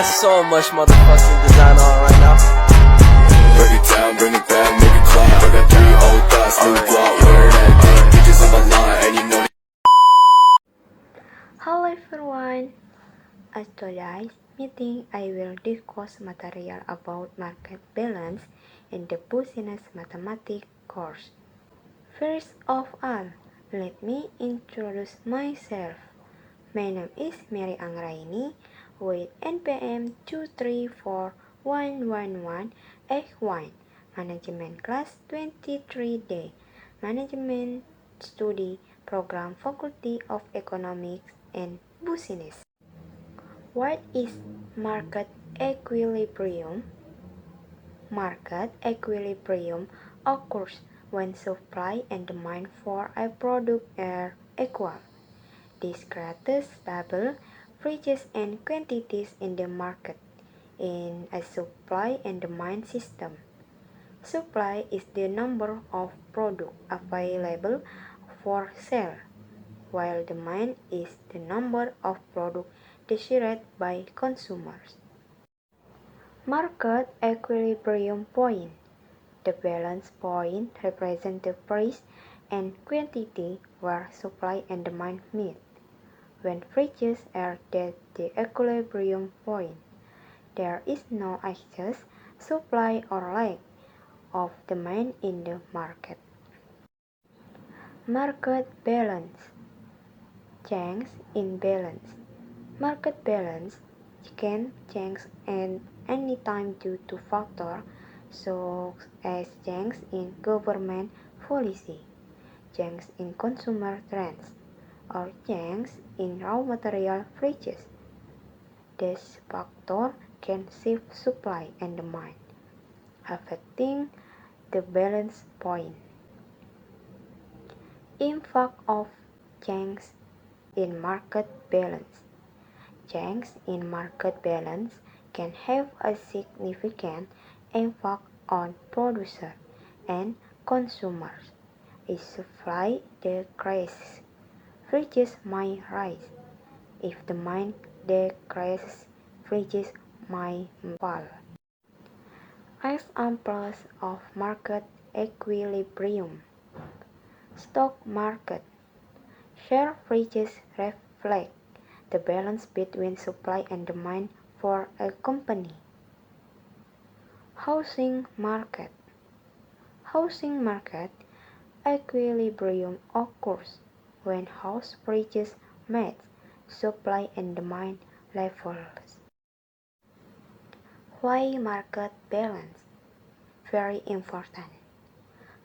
got so much motherfucking design on right now. Break it down, bring it back, make it clap. I got 3 old thoughts, new block, where that thing. Bitches on my line, and you know. Hello everyone. At today's meeting, I will discuss material about market balance in the business mathematics course. First of all, let me introduce myself. My name is Mary Anggraini with NPM 2341111X1, Management Class 23D, Management Study Program, Faculty of Economics and Business. What is market equilibrium? Market equilibrium occurs when supply and demand for a product are equal. This creates stable prices and quantities in the market in a supply and demand system. Supply is the number of products available for sale, while demand is the number of products desired by consumers. Market equilibrium point. The balance point represents the price and quantity where supply and demand meet. When prices are at the equilibrium point, there is no excess supply or lack of demand in the market. Market balance. Change in balance. Market balance can change at any time due to factors such as change in government policy, change in consumer trends, or change in raw material prices. These factors can shift supply and demand, affecting the balance point. Impact of change in market balance. Change in market balance can have a significant impact on producers and consumers. If supply decreases, prices might rise. If demand decreases, prices might fall. Examples of market equilibrium. Stock market. Share prices reflect the balance between supply and demand for a company. Housing market. Housing market equilibrium occurs when house prices match supply and demand levels. Why market balance? Very important.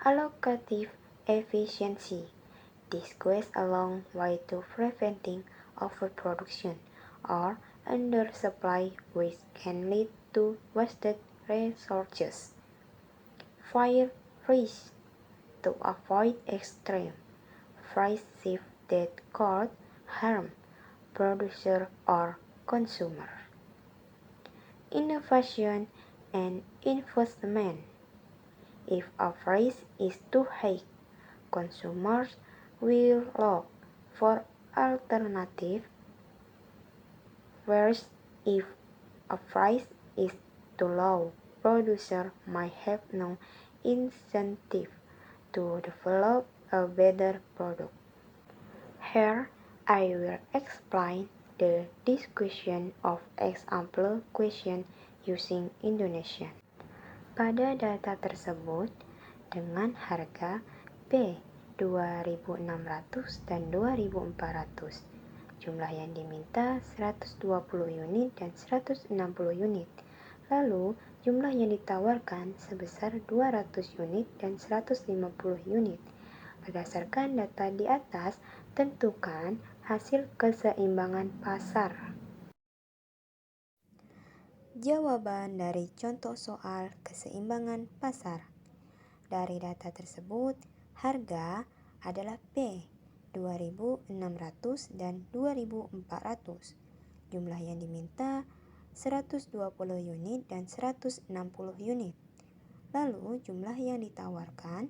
Allocative efficiency. This goes a long way to preventing overproduction or undersupply, which can lead to wasted resources. Fair price. To avoid extreme price shifts that could harm producer or consumer. Innovation and investment. If a price is too high, consumers will look for alternatives, whereas if a price is too low, producers might have no incentive to develop a better product. Here, I will explain the discussion of example question using Indonesian. Pada data tersebut, dengan harga P 2.600 dan 2.400, jumlah yang diminta 120 unit dan 160 unit. Lalu, jumlah yang ditawarkan sebesar 200 unit dan 150 unit. Berdasarkan data di atas, tentukan hasil keseimbangan pasar. Jawaban dari contoh soal keseimbangan pasar. Dari data tersebut, harga adalah P 2.600 dan 2.400. Jumlah yang diminta 120 unit dan 160 unit. Lalu jumlah yang ditawarkan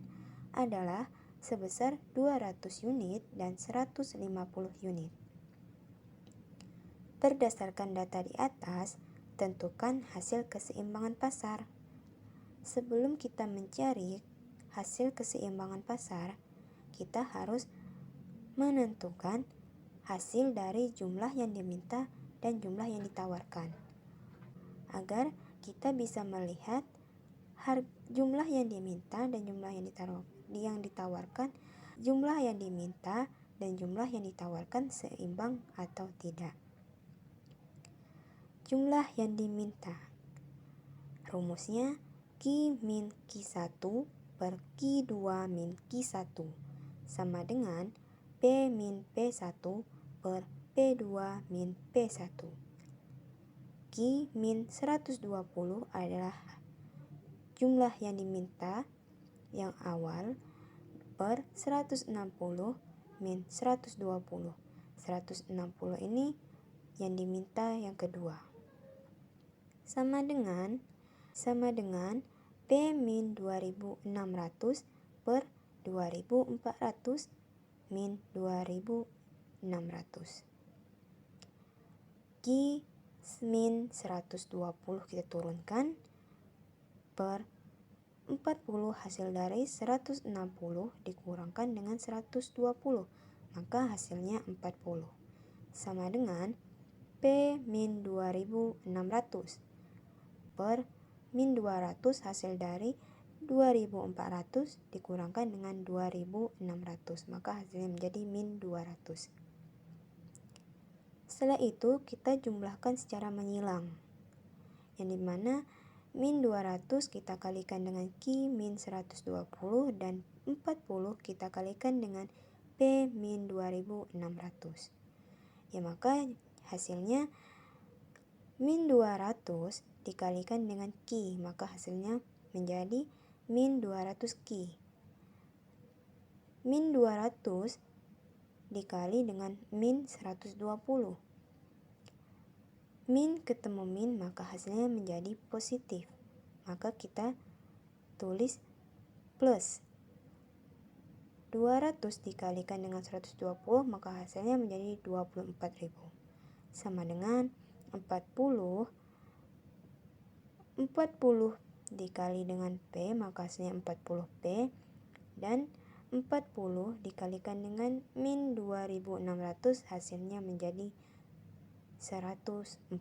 adalah sebesar 200 unit dan 150 unit. Berdasarkan data di atas, tentukan hasil keseimbangan pasar. Sebelum kita mencari hasil keseimbangan pasar, kita harus menentukan hasil dari jumlah yang diminta dan jumlah yang ditawarkan. Agar kita bisa melihat jumlah yang diminta dan jumlah yang ditawarkan, jumlah yang diminta dan jumlah yang ditawarkan seimbang atau tidak. Jumlah yang diminta. Rumusnya Q min Q1 per Q2 min Q1 sama dengan P min P1 per P2 min P1. Q min 120 adalah jumlah yang diminta yang awal per 160 min 120. 160 ini yang diminta yang kedua. Sama dengan P min 2600 per 2400 min 2600. Q min 120 kita turunkan per 40 hasil dari 160 dikurangkan dengan 120, maka hasilnya 40. Sama dengan P min 2600 per min 200 hasil dari 2400 dikurangkan dengan 2600, maka hasilnya menjadi min 200. Setelah itu kita jumlahkan secara menyilang, yang dimana min 200 kita kalikan dengan Q min 120 dan 40 kita kalikan dengan P min 2600. Ya, maka hasilnya min 200 dikalikan dengan Q, maka hasilnya menjadi min 200 Q. Min 200 dikali dengan min 120. Min ketemu min, maka hasilnya menjadi positif. Maka kita tulis plus. 200 dikalikan dengan 120, maka hasilnya menjadi 24.000. Sama dengan 40 dikali dengan P, maka hasilnya 40P, dan 40 dikalikan dengan min 2600 hasilnya menjadi 104.000.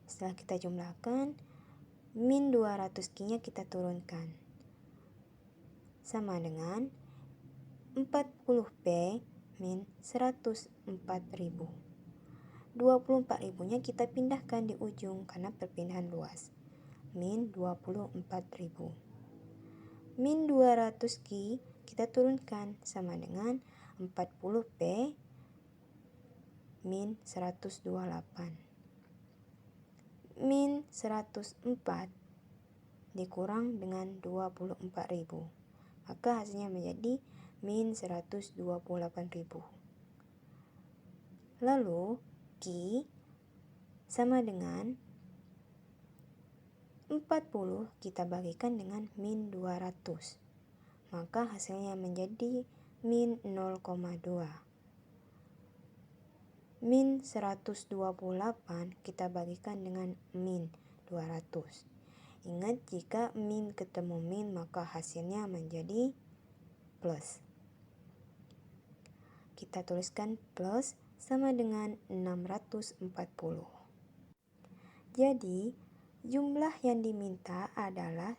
Setelah kita jumlahkan, min 200 Q-nya kita turunkan. Sama dengan 40P min 104.000. 24.000-nya kita pindahkan di ujung karena perpindahan luas. Min 24.000. Min 200 Q kita turunkan sama dengan 40P min 128. Min 104 dikurang dengan 24.000. Maka hasilnya menjadi min 128.000. Lalu Q sama dengan 40 kita bagikan dengan min 200. Maka hasilnya menjadi min 0,2. Min 128 kita bagikan dengan min 200. Ingat, jika min ketemu min, maka hasilnya menjadi plus. Kita tuliskan plus sama dengan 640. Jadi, jumlah yang diminta adalah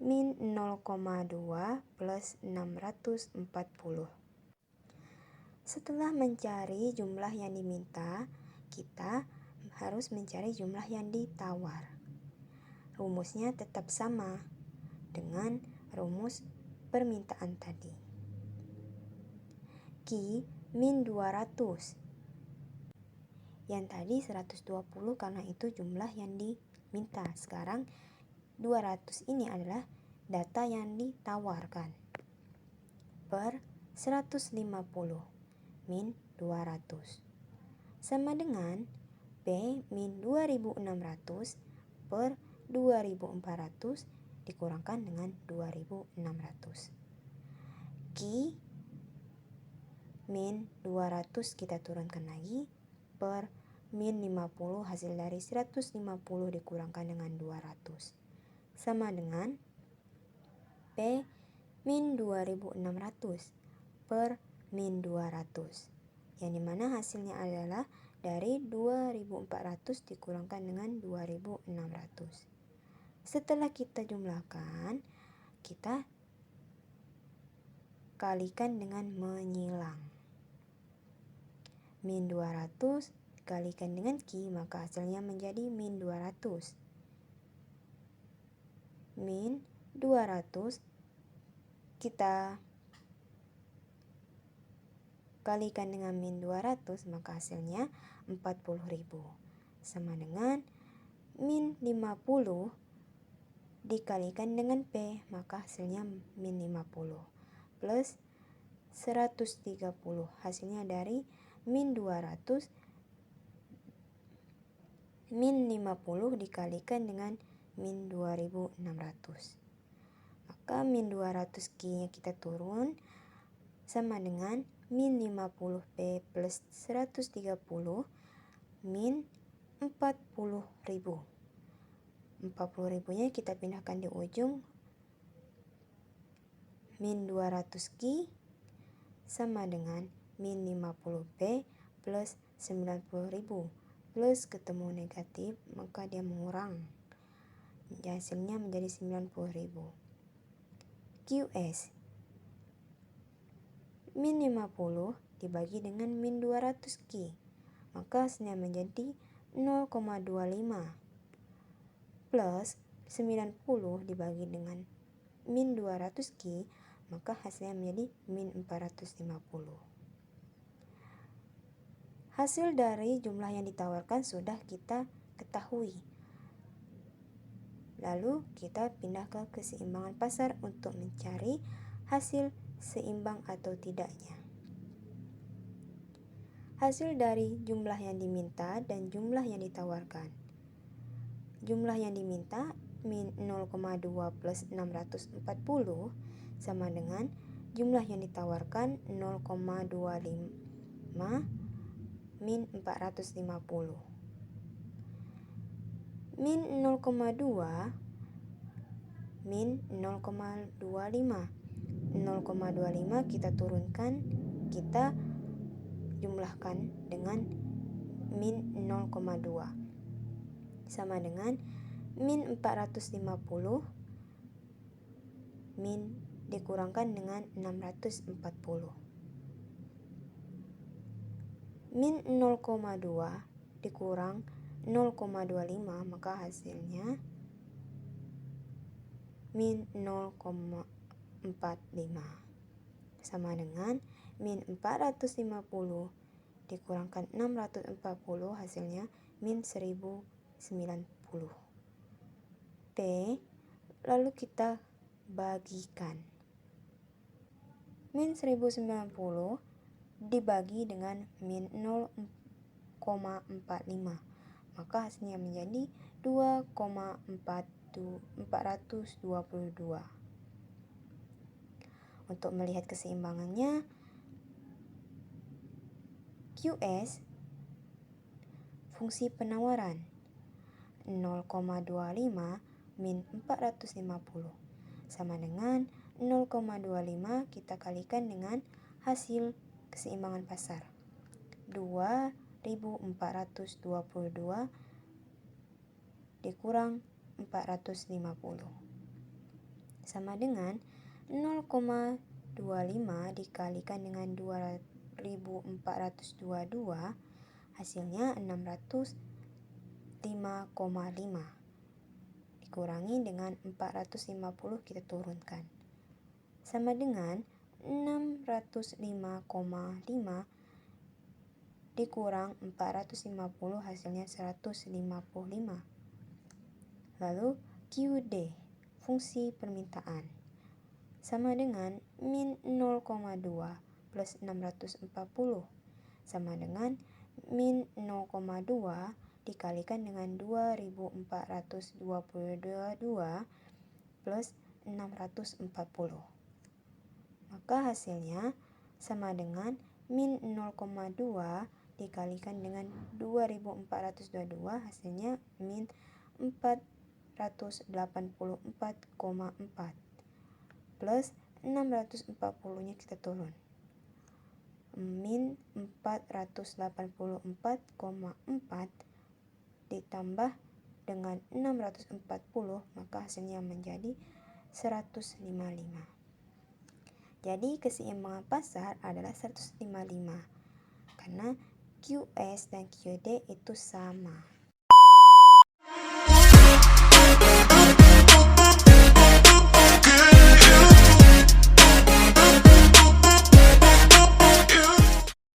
min 0,2 plus 640. Setelah mencari jumlah yang diminta, kita harus mencari jumlah yang ditawar. Rumusnya tetap sama dengan rumus permintaan tadi. Q min 200. Yang tadi 120 karena itu jumlah yang diminta. Sekarang 200 ini adalah data yang ditawarkan. Per 150 min 200. Sama dengan P min 2600 per 2400 dikurangkan dengan 2600. Q min 200 kita turunkan lagi per min 50 hasil dari 150 dikurangkan dengan 200. Sama dengan P min 2600 per min 200. Yang dimana hasilnya adalah dari 2400 dikurangkan dengan 2600. Setelah kita jumlahkan, kita kalikan dengan menyilang. Min 200 dikalikan dengan Q, maka hasilnya menjadi min 200. Min 200 kita kalikan dengan min 200, maka hasilnya 40.000. Sama dengan min 50 dikalikan dengan P, maka hasilnya min 50 plus 130. Hasilnya dari min 200 min 50 dikalikan dengan min 2600. Maka min 200 Q-nya kita turun sama dengan min 50P plus 130 min 40.000. 40.000-nya kita pindahkan di ujung. Min 200 Q sama dengan min 50P plus 90.000. Plus ketemu negatif, maka dia mengurang. Hasilnya menjadi 90.000. QS min 50 dibagi dengan min 200 Q, maka hasilnya menjadi 0,25 plus 90 dibagi dengan min 200 Q, maka hasilnya menjadi min 450. Hasil dari jumlah yang ditawarkan sudah kita ketahui. Lalu kita pindah ke keseimbangan pasar untuk mencari hasil seimbang atau tidaknya. Hasil dari jumlah yang diminta dan jumlah yang ditawarkan. Jumlah yang diminta min 0,2 plus 640 sama dengan jumlah yang ditawarkan 0,25 min 450. Min 0,2 min 0,25. 0,25 kita turunkan, kita jumlahkan dengan min 0,2 sama dengan min 450 min dikurangkan dengan 640. Min 0,2 dikurang 0,25, maka hasilnya min 0,45 sama dengan min 450 dikurangkan 640, hasilnya min 1090. P lalu kita bagikan. Min 1090 dibagi dengan min 0,45, maka hasilnya menjadi 2,422. Untuk melihat keseimbangannya, QS fungsi penawaran 0,25 min 450 sama dengan 0,25 kita kalikan dengan hasil keseimbangan pasar 2422 dikurang 450 sama dengan 0,25 dikalikan dengan 2422, hasilnya 605,5 dikurangi dengan 450 kita turunkan sama dengan 605,5 dikurang 450, hasilnya 155. Lalu QD fungsi permintaan sama dengan min 0,2 plus 640 sama dengan min 0,2 dikalikan dengan 2422 plus 640. Maka hasilnya sama dengan min 0,2 dikalikan dengan 2422 hasilnya min 484,4 plus 640 nya kita turun, min 484,4 ditambah dengan 640, maka hasilnya menjadi 155. Jadi keseimbangan pasar adalah 155 karena QS dan QD itu sama.